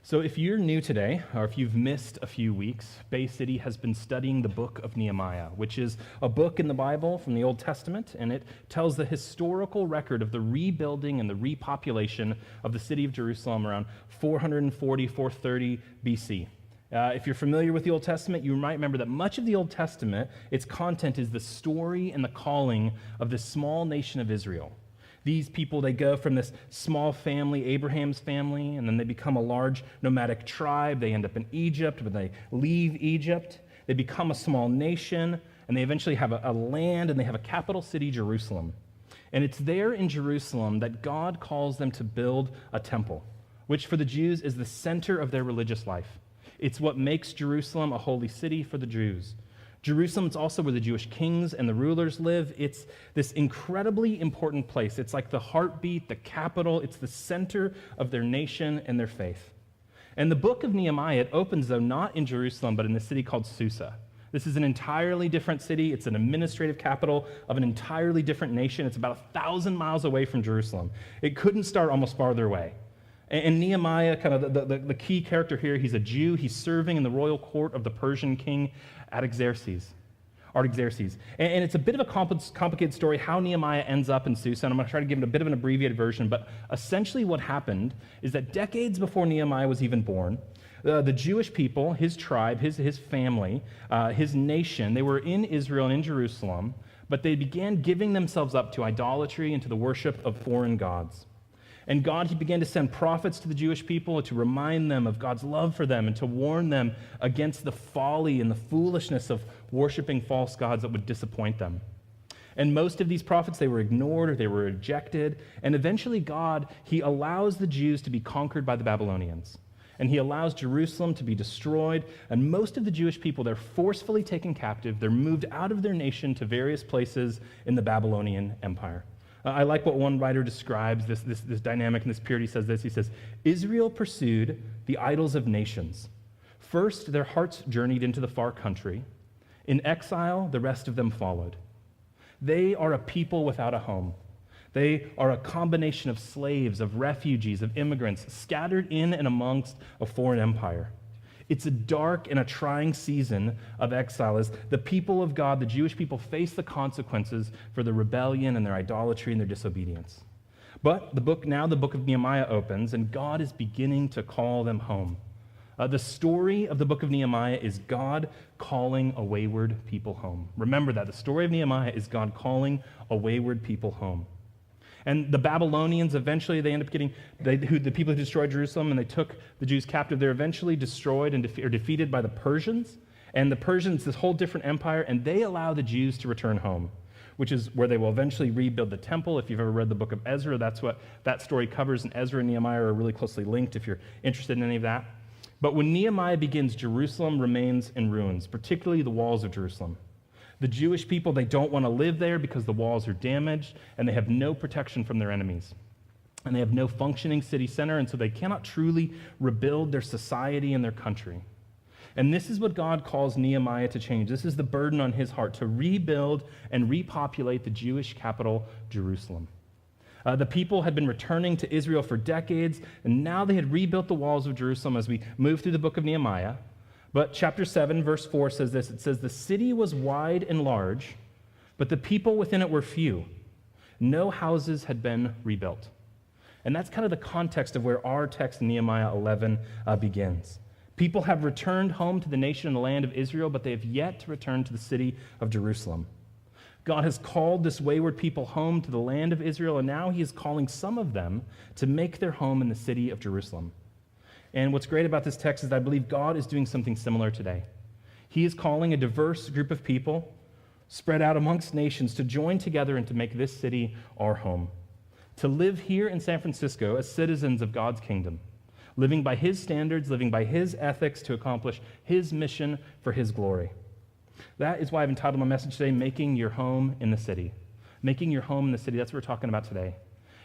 So if you're new today, or if you've missed a few weeks, Bay City has been studying the book of Nehemiah, which is a book in the Bible from the Old Testament, and it tells the historical record of the rebuilding and the repopulation of the city of Jerusalem around 440, 430 BC. If you're familiar with the Old Testament, you might remember that much of the Old Testament, its content is the story and the calling of this small nation of Israel. These people, they go from this small family, Abraham's family, and then they become a large nomadic tribe. They end up in Egypt. When they leave Egypt, they become a small nation, and they eventually have a land, and they have a capital city, Jerusalem. And it's there in Jerusalem that God calls them to build a temple, which for the Jews is the center of their religious life. It's what makes Jerusalem a holy city for the Jews. Jerusalem is also where the Jewish kings and the rulers live. It's this incredibly important place. It's like the heartbeat, the capital. It's the center of their nation and their faith. And the book of Nehemiah, it opens, though, not in Jerusalem, but in a city called Susa. This is an entirely different city. It's an administrative capital of an entirely different nation. It's about 1,000 miles away from Jerusalem. It couldn't start almost farther away. And Nehemiah, kind of the key character here, he's a Jew. He's serving in the royal court of the Persian king Artaxerxes. And it's a bit of a complicated story how Nehemiah ends up in Susa, and I'm going to try to give it a bit of an abbreviated version, but essentially what happened is that decades before Nehemiah was even born, the Jewish people, his tribe, his family, his nation, they were in Israel and in Jerusalem, but they began giving themselves up to idolatry and to the worship of foreign gods. And God, he began to send prophets to the Jewish people to remind them of God's love for them and to warn them against the folly and the foolishness of worshiping false gods that would disappoint them. And most of these prophets, they were ignored or they were rejected. And eventually God, he allows the Jews to be conquered by the Babylonians. And he allows Jerusalem to be destroyed. And most of the Jewish people, they're forcefully taken captive. They're moved out of their nation to various places in the Babylonian Empire. I like what one writer describes this dynamic and this period. He says this. He says, Israel pursued the idols of nations. First, their hearts journeyed into the far country. In exile, the rest of them followed. They are a people without a home. They are a combination of slaves, of refugees, of immigrants, scattered in and amongst a foreign empire. It's a dark and a trying season of exile as the people of God, the Jewish people, face the consequences for their rebellion and their idolatry and their disobedience. But the book of Nehemiah opens, and God is beginning to call them home. The story of the book of Nehemiah is God calling a wayward people home. Remember that. The story of Nehemiah is God calling a wayward people home. And the Babylonians, eventually, they end up getting, the people who destroyed Jerusalem, and they took the Jews captive, they're eventually destroyed and defeated by the Persians. And the Persians, this whole different empire, and they allow the Jews to return home, which is where they will eventually rebuild the temple. If you've ever read the book of Ezra, that's what that story covers, and Ezra and Nehemiah are really closely linked if you're interested in any of that. But when Nehemiah begins, Jerusalem remains in ruins, particularly the walls of Jerusalem. The Jewish people, they don't want to live there because the walls are damaged and they have no protection from their enemies. And they have no functioning city center, and so they cannot truly rebuild their society and their country. And this is what God calls Nehemiah to change. This is the burden on his heart, to rebuild and repopulate the Jewish capital, Jerusalem. The people had been returning to Israel for decades, and now they had rebuilt the walls of Jerusalem as we move through the book of Nehemiah. But chapter 7, verse 4 says this. It says, the city was wide and large, but the people within it were few. No houses had been rebuilt. And that's kind of the context of where our text in Nehemiah 11 begins. People have returned home to the nation and the land of Israel, but they have yet to return to the city of Jerusalem. God has called this wayward people home to the land of Israel, and now he is calling some of them to make their home in the city of Jerusalem. And what's great about this text is that I believe God is doing something similar today. He is calling a diverse group of people spread out amongst nations to join together and to make this city our home. To live here in San Francisco as citizens of God's kingdom, living by his standards, living by his ethics to accomplish his mission for his glory. That is why I've entitled my message today, Making Your Home in the City. Making your home in the city, that's what we're talking about today.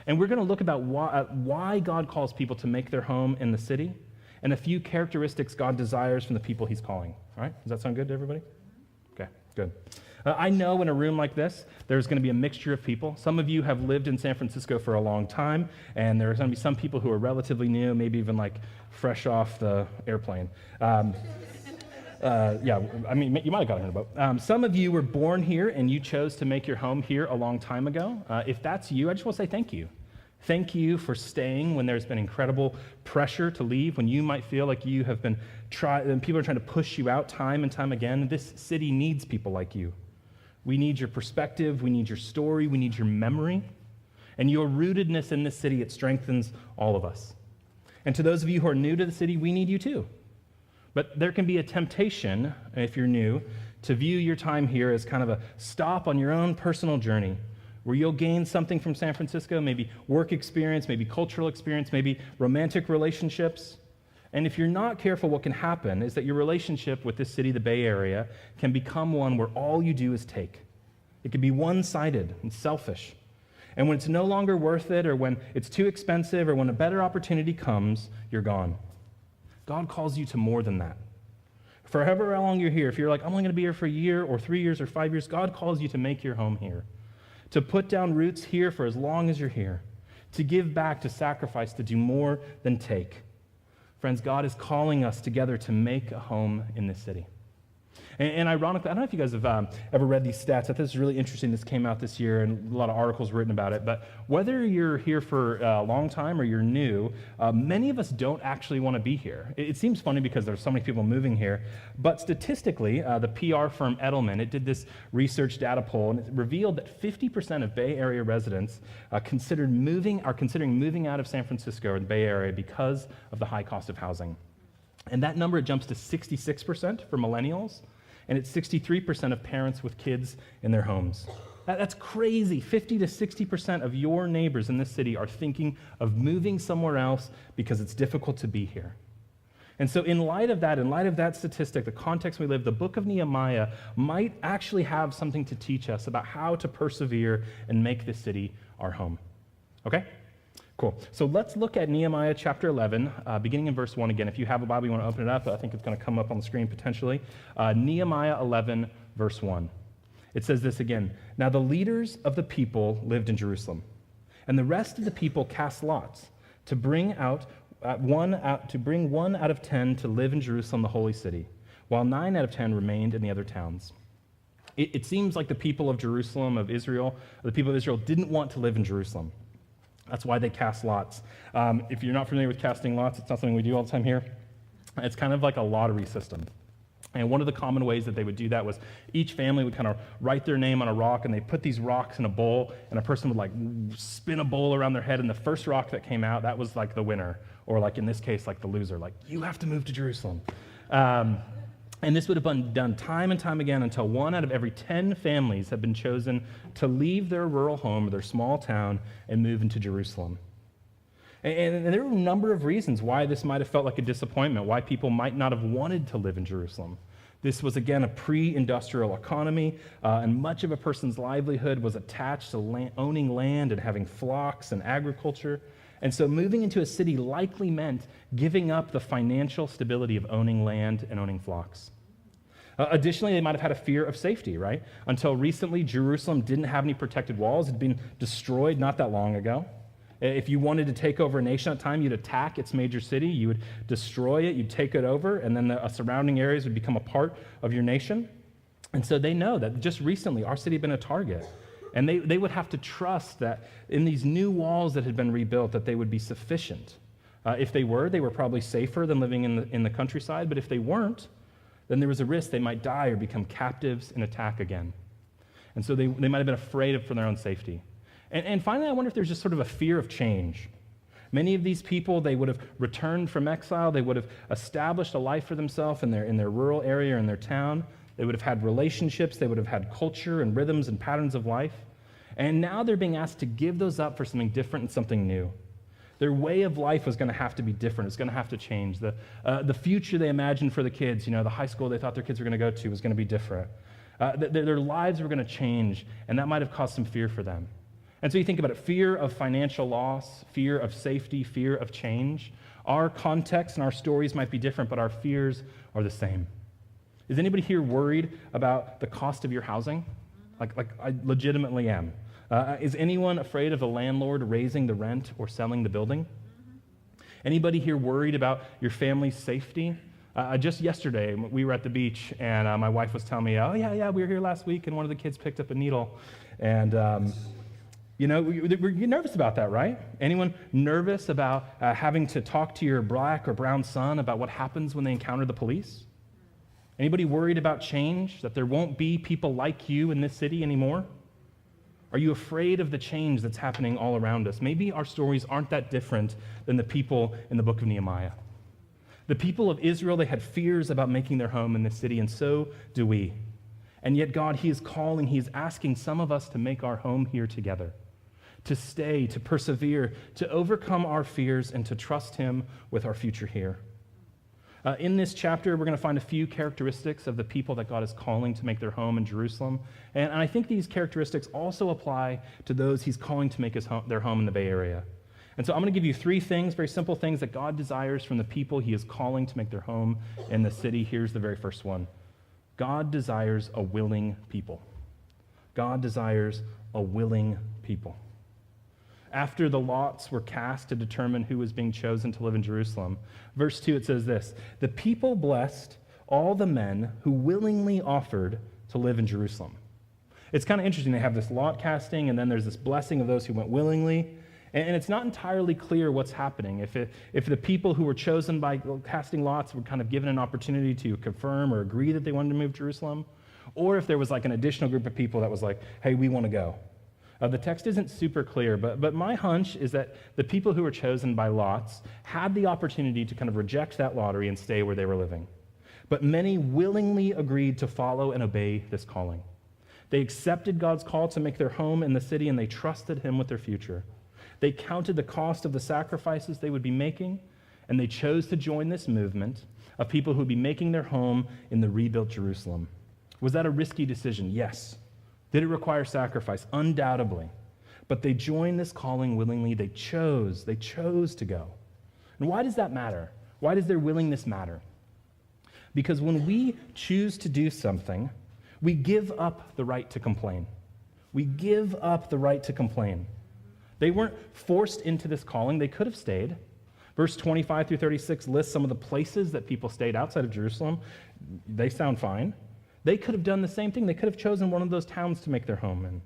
And we're going to look about why God calls people to make their home in the city and a few characteristics God desires from the people he's calling. All right? Does that sound good to everybody? Okay, good. I know in a room like this, there's going to be a mixture of people. Some of you have lived in San Francisco for a long time, and there's going to be some people who are relatively new, maybe even like fresh off the airplane. Yeah, I mean, you might have gotten in a boat. Some of you were born here, and you chose to make your home here a long time ago. If that's you, I just want to say thank you. Thank you for staying when there's been incredible pressure to leave, when you might feel like you have been people are trying to push you out time and time again. This city needs people like you. We need your perspective, we need your story, we need your memory. And your rootedness in this city, it strengthens all of us. And to those of you who are new to the city, we need you too. But there can be a temptation, if you're new, to view your time here as kind of a stop on your own personal journey, where you'll gain something from San Francisco, maybe work experience, maybe cultural experience, maybe romantic relationships. And if you're not careful, what can happen is that your relationship with this city, the Bay Area, can become one where all you do is take. It can be one-sided and selfish. And when it's no longer worth it, or when it's too expensive, or when a better opportunity comes, you're gone. God calls you to more than that. For however long you're here, if you're like, I'm only going to be here for a year or 3 years or 5 years, God calls you to make your home here, to put down roots here for as long as you're here, to give back, to sacrifice, to do more than take. Friends, God is calling us together to make a home in this city. And ironically, I don't know if you guys have ever read these stats. I thought this was really interesting. This came out this year, and a lot of articles written about it. But whether you're here for a long time or you're new, many of us don't actually want to be here. It seems funny because there's so many people moving here. But statistically, the PR firm Edelman, it did this research data poll, and it revealed that 50% of Bay Area residents are considering moving out of San Francisco or the Bay Area because of the high cost of housing. And that number jumps to 66% for millennials, and it's 63% of parents with kids in their homes. That's crazy. 50 to 60% of your neighbors in this city are thinking of moving somewhere else because it's difficult to be here. And so in light of that statistic, the context we live, the book of Nehemiah might actually have something to teach us about how to persevere and make this city our home. Okay? Cool. So let's look at Nehemiah chapter 11, beginning in verse 1 again. If you have a Bible, you want to open it up. I think it's going to come up on the screen potentially. Nehemiah 11, verse 1. It says this again. Now the leaders of the people lived in Jerusalem, and the rest of the people cast lots to bring one out of 10 to live in Jerusalem, the holy city, while 9 out of 10 remained in the other towns. It seems like the people of Jerusalem, the people of Israel didn't want to live in Jerusalem. That's why they cast lots. If you're not familiar with casting lots, it's not something we do all the time here. It's kind of like a lottery system. And one of the common ways that they would do that was each family would kind of write their name on a rock, and they put these rocks in a bowl, and a person would like spin a bowl around their head, and the first rock that came out, that was like the winner, or like in this case, like the loser, like you have to move to Jerusalem. And this would have been done time and time again until 1 out of every 10 families had been chosen to leave their rural home or their small town and move into Jerusalem. And there were a number of reasons why this might have felt like a disappointment, why people might not have wanted to live in Jerusalem. This was, again, a pre-industrial economy, and much of a person's livelihood was attached to owning land and having flocks and agriculture. And so moving into a city likely meant giving up the financial stability of owning land and owning flocks. Additionally, they might have had a fear of safety, right? Until recently, Jerusalem didn't have any protected walls. It had been destroyed not that long ago. If you wanted to take over a nation at a time, you'd attack its major city, you would destroy it, you'd take it over, and then the surrounding areas would become a part of your nation. And so they know that just recently, our city had been a target. And they would have to trust that in these new walls that had been rebuilt, that they would be sufficient. If they were probably safer than living in the countryside. But if they weren't, then there was a risk they might die or become captives and attack again. And so they might have been afraid for their own safety. And finally, I wonder if there's just sort of a fear of change. Many of these people, they would have returned from exile. They would have established a life for themselves in their rural area or in their town. They would have had relationships, they would have had culture and rhythms and patterns of life. And now they're being asked to give those up for something different and something new. Their way of life was going to have to be different. It's going to have to change. The future they imagined for the kids, the high school they thought their kids were going to go to was going to be different. Their lives were going to change, and that might have caused some fear for them. And so you think about it, fear of financial loss, fear of safety, fear of change. Our context and our stories might be different, but our fears are the same. Is anybody here worried about the cost of your housing? Like I legitimately am. Is anyone afraid of the landlord raising the rent or selling the building? Anybody here worried about your family's safety? Just yesterday, we were at the beach, and my wife was telling me, oh, yeah, we were here last week, and one of the kids picked up a needle. And, you're nervous about that, right? Anyone nervous about having to talk to your black or brown son about what happens when they encounter the police? Anybody worried about change, that there won't be people like you in this city anymore? Are you afraid of the change that's happening all around us? Maybe our stories aren't that different than the people in the book of Nehemiah. The people of Israel, they had fears about making their home in this city, and so do we. And yet God, he is calling, he is asking some of us to make our home here together, to stay, to persevere, to overcome our fears, and to trust him with our future here. In this chapter, we're going to find a few characteristics of the people that God is calling to make their home in Jerusalem. And I think these characteristics also apply to those he's calling to make their home in the Bay Area. And so I'm going to give you 3 things, very simple things that God desires from the people he is calling to make their home in the city. Here's the very first one. God desires a willing people. God desires a willing people. After the lots were cast to determine who was being chosen to live in Jerusalem, verse 2, it says this, the people blessed all the men who willingly offered to live in Jerusalem. It's kind of interesting. They have this lot casting, and then there's this blessing of those who went willingly. And it's not entirely clear what's happening. If the people who were chosen by casting lots were kind of given an opportunity to confirm or agree that they wanted to move to Jerusalem, or if there was like an additional group of people that was like, hey, we want to go. The text isn't super clear, but my hunch is that the people who were chosen by lots had the opportunity to kind of reject that lottery and stay where they were living. But many willingly agreed to follow and obey this calling. They accepted God's call to make their home in the city, and they trusted him with their future. They counted the cost of the sacrifices they would be making, and they chose to join this movement of people who would be making their home in the rebuilt Jerusalem. Was that a risky decision? Yes. Did it require sacrifice? Undoubtedly. But they joined this calling willingly. They chose to go. And why does that matter? Why does their willingness matter? Because when we choose to do something, we give up the right to complain. We give up the right to complain. They weren't forced into this calling. They could have stayed. Verse 25 through 36 lists some of the places that people stayed outside of Jerusalem. They sound fine. They could have done the same thing. They could have chosen one of those towns to make their home in.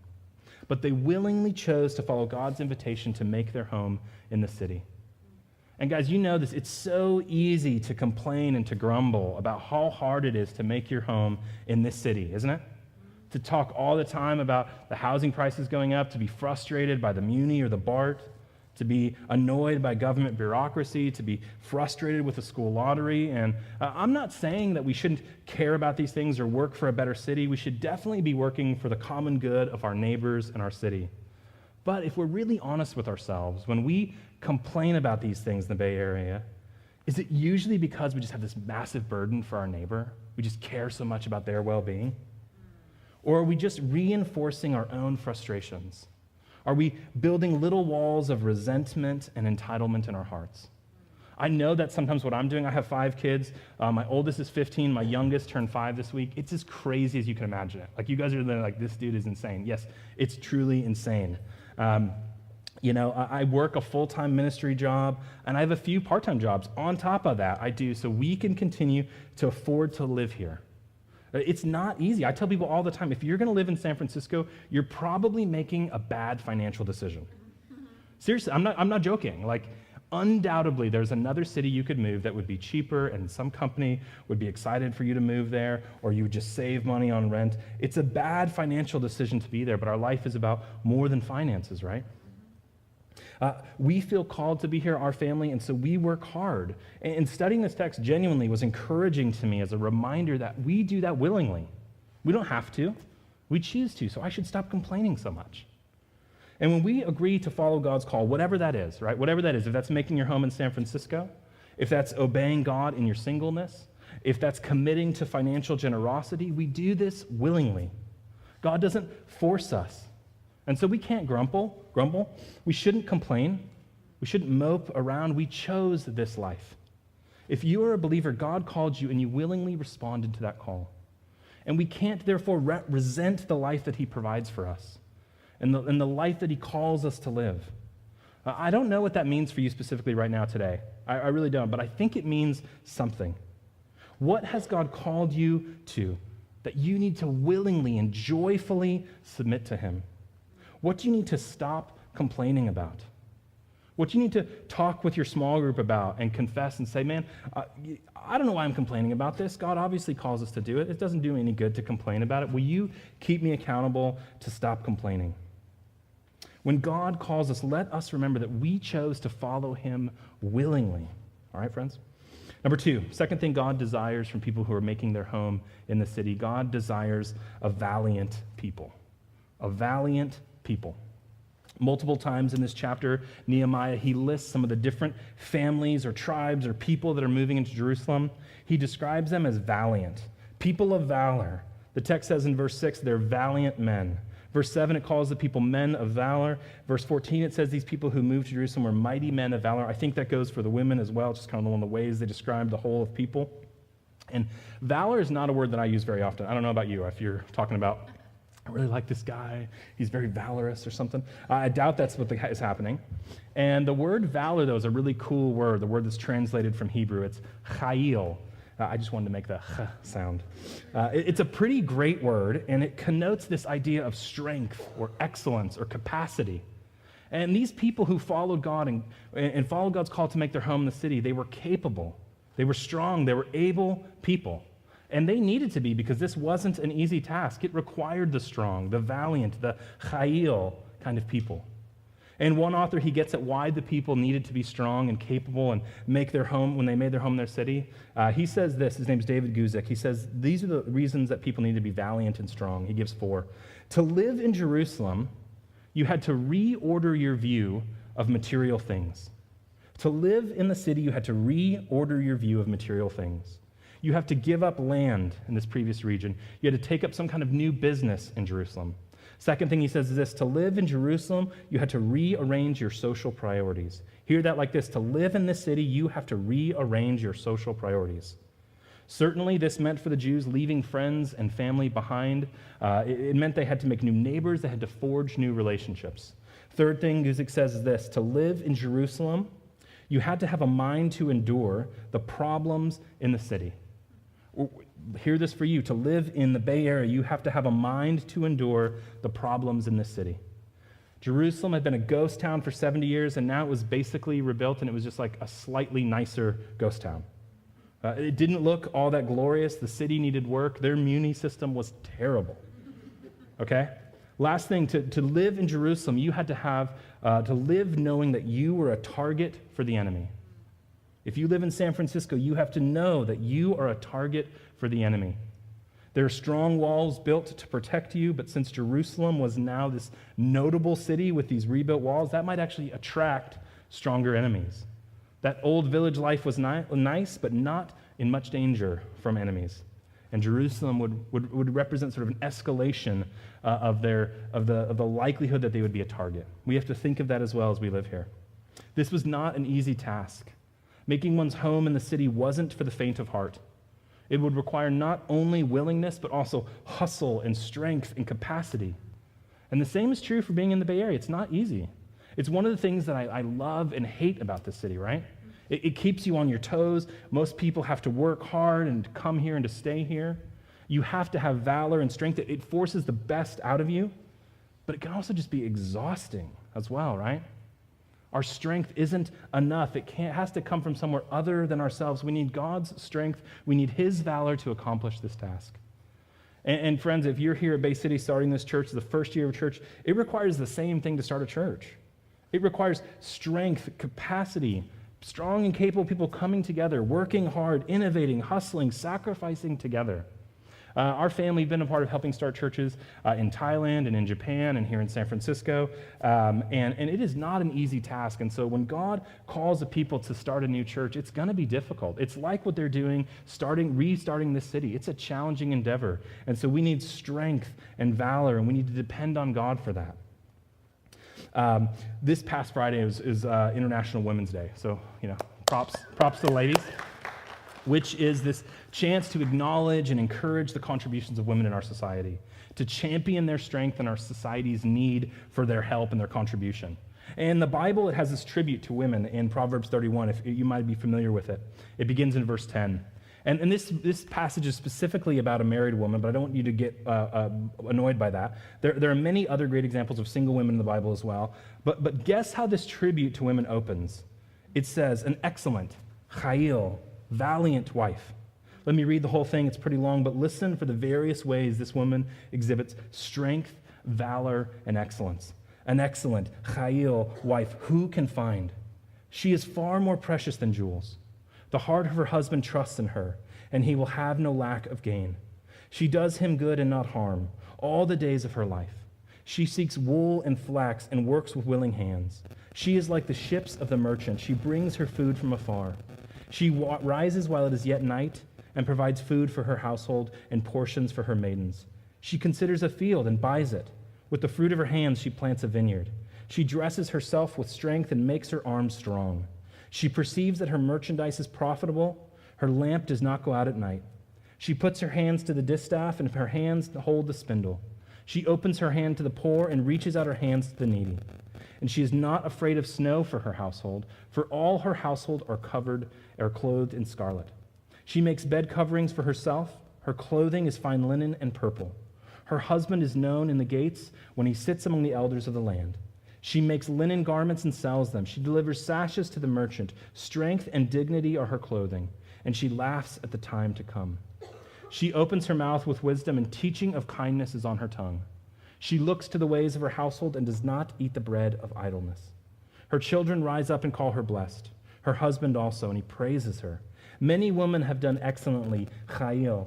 But they willingly chose to follow God's invitation to make their home in the city. And guys, you know this. It's so easy to complain and to grumble about how hard it is to make your home in this city, isn't it? To talk all the time about the housing prices going up, to be frustrated by the Muni or the BART, to be annoyed by government bureaucracy, to be frustrated with the school lottery. And I'm not saying that we shouldn't care about these things or work for a better city. We should definitely be working for the common good of our neighbors and our city. But if we're really honest with ourselves, when we complain about these things in the Bay Area, is it usually because we just have this massive burden for our neighbor? We just care so much about their well-being? Or are we just reinforcing our own frustrations? Are we building little walls of resentment and entitlement in our hearts? I know that sometimes what I'm doing, I have 5 kids. My oldest is 15. My youngest turned 5 this week. It's as crazy as you can imagine it. Like, you guys are like, this dude is insane. Yes, it's truly insane. I work a full-time ministry job, and I have a few part-time jobs on top of that I do so we can continue to afford to live here. It's not easy. I tell people all the time, if you're going to live in San Francisco, you're probably making a bad financial decision. Seriously, I'm not joking. Like, undoubtedly, there's another city you could move that would be cheaper, and some company would be excited for you to move there, or you would just save money on rent. It's a bad financial decision to be there, but our life is about more than finances, right? We feel called to be here, our family, and so we work hard. And studying this text genuinely was encouraging to me as a reminder that we do that willingly. We don't have to. We choose to, so I should stop complaining so much. And when we agree to follow God's call, whatever that is, right? Whatever that is, if that's making your home in San Francisco, if that's obeying God in your singleness, if that's committing to financial generosity, we do this willingly. God doesn't force us. And so we can't grumble. We shouldn't complain. We shouldn't mope around. We chose this life. If you are a believer, God called you and you willingly responded to that call. And we can't therefore resent the life that he provides for us and the life that he calls us to live. I don't know what that means for you specifically right now today. I really don't, but I think it means something. What has God called you to that you need to willingly and joyfully submit to him? What do you need to stop complaining about? What do you need to talk with your small group about and confess and say, man, I don't know why I'm complaining about this. God obviously calls us to do it. It doesn't do me any good to complain about it. Will you keep me accountable to stop complaining? When God calls us, let us remember that we chose to follow him willingly. All right, friends? Number two, second thing God desires from people who are making their home in the city, God desires a valiant people. A valiant people. Multiple times in this chapter, Nehemiah, he lists some of the different families or tribes or people that are moving into Jerusalem. He describes them as valiant, people of valor. The text says in verse 6, they're valiant men. Verse 7, it calls the people men of valor. Verse 14, it says these people who moved to Jerusalem were mighty men of valor. I think that goes for the women as well, just kind of one of the ways they describe the whole of people. And valor is not a word that I use very often. I don't know about you, if you're talking about, I really like this guy, he's very valorous or something. I doubt that's what is happening. And the word valor, though, is a really cool word, the word that's translated from Hebrew. It's chayil. I just wanted to make the ch sound. It's a pretty great word, and it connotes this idea of strength or excellence or capacity. And these people who followed God and followed God's call to make their home in the city, they were capable, they were strong, they were able people. And they needed to be, because this wasn't an easy task. It required the strong, the valiant, the chayil kind of people. And one author, he gets at why the people needed to be strong and capable and make their home, when they made their home in their city. He says this, his name's David Guzik. He says, these are the reasons that people need to be valiant and strong. He gives 4. To live in Jerusalem, you had to reorder your view of material things. To live in the city, you had to reorder your view of material things. You have to give up land in this previous region. You had to take up some kind of new business in Jerusalem. Second thing he says is this, to live in Jerusalem, you had to rearrange your social priorities. Hear that like this, to live in this city, you have to rearrange your social priorities. Certainly, this meant for the Jews leaving friends and family behind. It meant they had to make new neighbors, they had to forge new relationships. Third thing Guzik says is this, to live in Jerusalem, you had to have a mind to endure the problems in the city. Hear this for you. To live in the Bay Area, you have to have a mind to endure the problems in this city. Jerusalem had been a ghost town for 70 years, and now it was basically rebuilt, and it was just like a slightly nicer ghost town. It didn't look all that glorious. The city needed work. Their muni system was terrible. Okay? Last thing, to live in Jerusalem, you had to have, to live knowing that you were a target for the enemy. If you live in San Francisco, you have to know that you are a target for the enemy. There are strong walls built to protect you, but since Jerusalem was now this notable city with these rebuilt walls, that might actually attract stronger enemies. That old village life was nice, but not in much danger from enemies. And Jerusalem would represent sort of an escalation of the likelihood that they would be a target. We have to think of that as well as we live here. This was not an easy task. Making one's home in the city wasn't for the faint of heart. It would require not only willingness, but also hustle and strength and capacity. And the same is true for being in the Bay Area. It's not easy. It's one of the things that I love and hate about this city, right? It keeps you on your toes. Most people have to work hard and to come here and to stay here. You have to have valor and strength. It forces the best out of you, but it can also just be exhausting as well, right? Our strength isn't enough. It has to come from somewhere other than ourselves. We need God's strength. We need his valor to accomplish this task. And friends, if you're here at Bay City starting this church, the first year of church, it requires the same thing to start a church. It requires strength, capacity, strong and capable people coming together, working hard, innovating, hustling, sacrificing together. Our family has been a part of helping start churches in Thailand and in Japan and here in San Francisco. And it is not an easy task. And so when God calls the people to start a new church, it's going to be difficult. It's like what they're doing, restarting this city. It's a challenging endeavor. And so we need strength and valor, and we need to depend on God for that. This past Friday is International Women's Day. So, props to the ladies. which is this chance to acknowledge and encourage the contributions of women in our society, to champion their strength and our society's need for their help and their contribution. And in the Bible, it has this tribute to women in Proverbs 31, if you might be familiar with it. It begins in verse 10. And this passage is specifically about a married woman, but I don't want you to get annoyed by that. There are many other great examples of single women in the Bible as well. But guess how this tribute to women opens? It says, an excellent, chayil, valiant wife. Let me read the whole thing. It's pretty long, but listen for the various ways this woman exhibits strength, valor, and excellence. An excellent, chayil wife, who can find? She is far more precious than jewels. The heart of her husband trusts in her, and he will have no lack of gain. She does him good and not harm all the days of her life. She seeks wool and flax and works with willing hands. She is like the ships of the merchant. She brings her food from afar. She rises while it is yet night and provides food for her household and portions for her maidens. She considers a field and buys it. With the fruit of her hands she plants a vineyard. She dresses herself with strength and makes her arms strong. She perceives that her merchandise is profitable. Her lamp does not go out at night. She puts her hands to the distaff, and her hands hold the spindle. She opens her hand to the poor and reaches out her hands to the needy. And she is not afraid of snow for her household, for all her household are clothed in scarlet. She makes bed coverings for herself. Her clothing is fine linen and purple. Her husband is known in the gates when he sits among the elders of the land. She makes linen garments and sells them. She delivers sashes to the merchant. Strength and dignity are her clothing, and she laughs at the time to come. She opens her mouth with wisdom, and teaching of kindness is on her tongue. She looks to the ways of her household and does not eat the bread of idleness. Her children rise up and call her blessed. Her husband also, and he praises her. Many women have done excellently, chayil,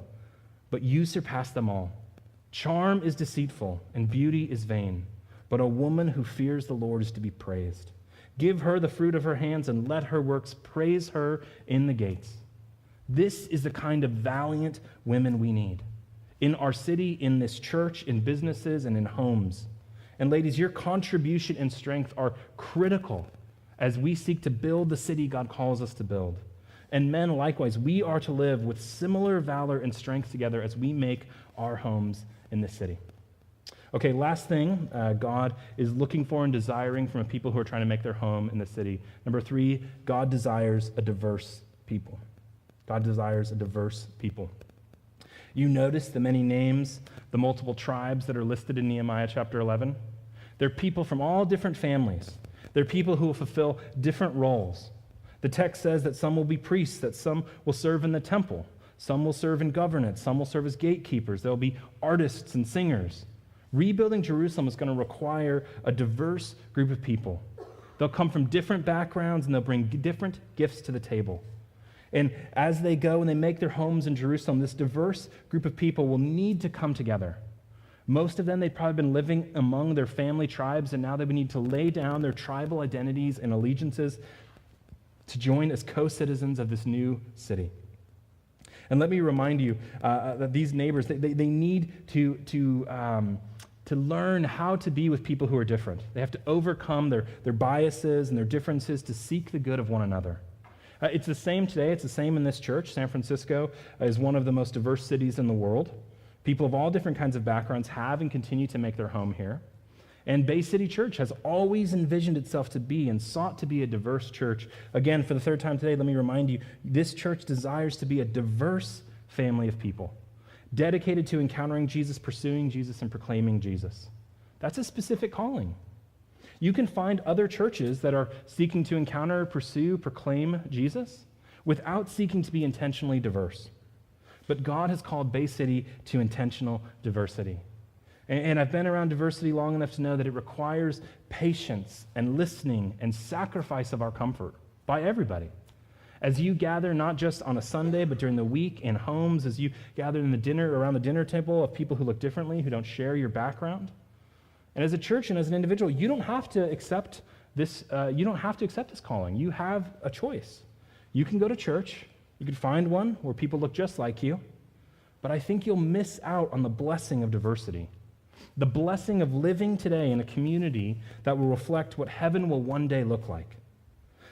but you surpass them all. Charm is deceitful, and beauty is vain. But a woman who fears the Lord is to be praised. Give her the fruit of her hands, and let her works praise her in the gates. This is the kind of valiant women we need in our city, in this church, in businesses, and in homes. And ladies, your contribution and strength are critical as we seek to build the city God calls us to build. And men, likewise, we are to live with similar valor and strength together as we make our homes in this city. Okay, last thing God is looking for and desiring from a people who are trying to make their home in the city. Number 3, God desires a diverse people. God desires a diverse people. You notice the many names, the multiple tribes that are listed in Nehemiah chapter 11? They're people from all different families. They're people who will fulfill different roles. The text says that some will be priests, that some will serve in the temple, some will serve in governance, some will serve as gatekeepers. There will be artists and singers. Rebuilding Jerusalem is going to require a diverse group of people. They'll come from different backgrounds, and they'll bring different gifts to the table. And as they go and they make their homes in Jerusalem, this diverse group of people will need to come together. Most of them, they've probably been living among their family tribes, and now they would need to lay down their tribal identities and allegiances to join as co-citizens of this new city. And let me remind you that these neighbors, they need to learn how to be with people who are different. They have to overcome their biases and their differences to seek the good of one another. It's the same today. It's the same in this church. San Francisco is one of the most diverse cities in the world. People of all different kinds of backgrounds have and continue to make their home here. And Bay City Church has always envisioned itself to be and sought to be a diverse church. Again, for the third time today, let me remind you, this church desires to be a diverse family of people, dedicated to encountering Jesus, pursuing Jesus, and proclaiming Jesus. That's a specific calling. You can find other churches that are seeking to encounter, pursue, proclaim Jesus without seeking to be intentionally diverse. But God has called Bay City to intentional diversity. And I've been around diversity long enough to know that it requires patience and listening and sacrifice of our comfort by everybody. As you gather, not just on a Sunday, but during the week in homes, as you gather in the dinner, around the dinner table of people who look differently, who don't share your background. And as a church and as an individual, you don't have to accept this. You don't have to accept this calling. You have a choice. You can go to church. You can find one where people look just like you. But I think you'll miss out on the blessing of diversity, the blessing of living today in a community that will reflect what heaven will one day look like.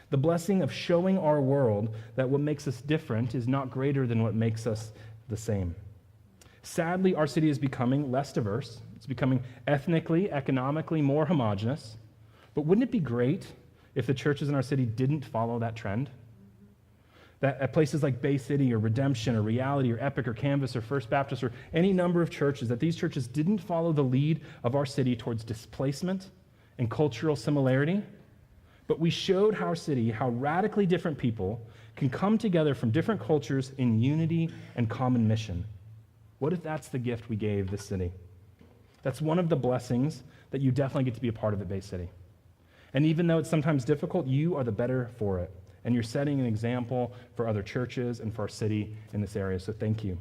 The blessing of showing our world that what makes us different is not greater than what makes us the same. Sadly, our city is becoming less diverse. It's becoming ethnically, economically more homogenous. But wouldn't it be great if the churches in our city didn't follow that trend? That at places like Bay City or Redemption or Reality or Epic or Canvas or First Baptist or any number of churches, that these churches didn't follow the lead of our city towards displacement and cultural similarity, but we showed our city how radically different people can come together from different cultures in unity and common mission. What if that's the gift we gave this city? That's one of the blessings that you definitely get to be a part of at Bay City. And even though it's sometimes difficult, you are the better for it. And you're setting an example for other churches and for our city in this area, so thank you.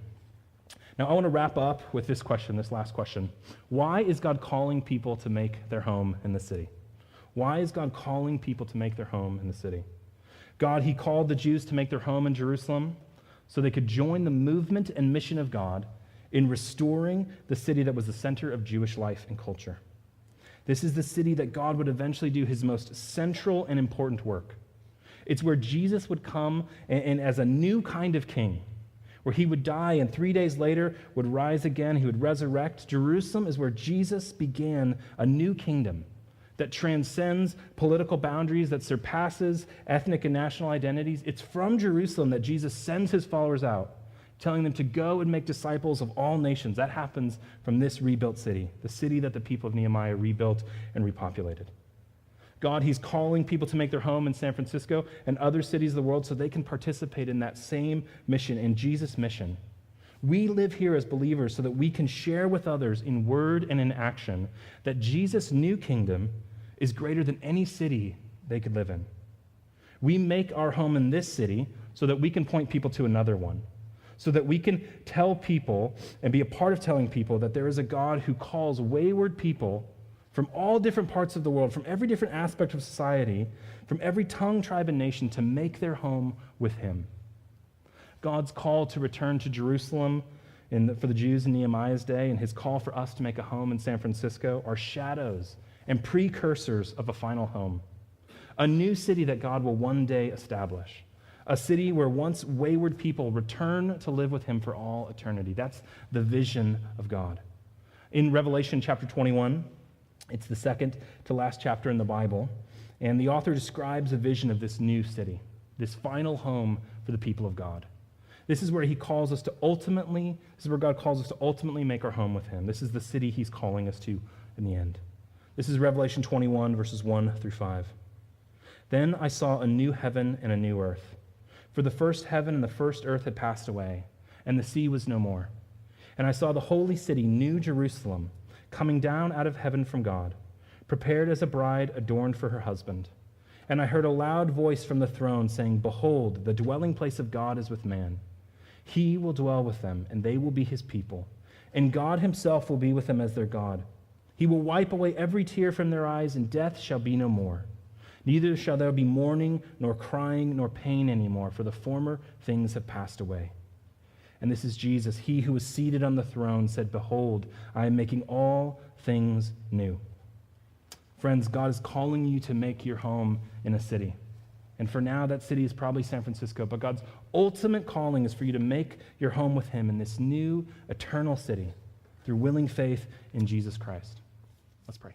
Now, I want to wrap up with this question, this last question. Why is God calling people to make their home in the city? Why is God calling people to make their home in the city? God, he called the Jews to make their home in Jerusalem so they could join the movement and mission of God in restoring the city that was the center of Jewish life and culture. This is the city that God would eventually do his most central and important work. It's where Jesus would come and as a new kind of king, where he would die and 3 days later would rise again, he would resurrect. Jerusalem is where Jesus began a new kingdom that transcends political boundaries, that surpasses ethnic and national identities. It's from Jerusalem that Jesus sends his followers out, telling them to go and make disciples of all nations. That happens from this rebuilt city, the city that the people of Nehemiah rebuilt and repopulated. God, he's calling people to make their home in San Francisco and other cities of the world so they can participate in that same mission, in Jesus' mission. We live here as believers so that we can share with others in word and in action that Jesus' new kingdom is greater than any city they could live in. We make our home in this city so that we can point people to another one, so that we can tell people and be a part of telling people that there is a God who calls wayward people from all different parts of the world, from every different aspect of society, from every tongue, tribe, and nation to make their home with him. God's call to return to Jerusalem for the Jews in Nehemiah's day and his call for us to make a home in San Francisco are shadows and precursors of a final home, a new city that God will one day establish, a city where once wayward people return to live with him for all eternity. That's the vision of God. In Revelation chapter 21, it's the second to last chapter in the Bible, and the author describes a vision of this new city, this final home for the people of God. This is where God calls us to ultimately make our home with him. This is the city he's calling us to in the end. This is Revelation 21, verses 1 through 5. Then I saw a new heaven and a new earth. For the first heaven and the first earth had passed away, and the sea was no more. And I saw the holy city, New Jerusalem, coming down out of heaven from God, prepared as a bride adorned for her husband. And I heard a loud voice from the throne saying, "Behold, the dwelling place of God is with man. He will dwell with them, and they will be his people. And God himself will be with them as their God. He will wipe away every tear from their eyes, and death shall be no more. Neither shall there be mourning, nor crying, nor pain anymore, for the former things have passed away." And this is Jesus. He who was seated on the throne said, "Behold, I am making all things new." Friends, God is calling you to make your home in a city. And for now, that city is probably San Francisco, but God's ultimate calling is for you to make your home with him in this new, eternal city through willing faith in Jesus Christ. Let's pray.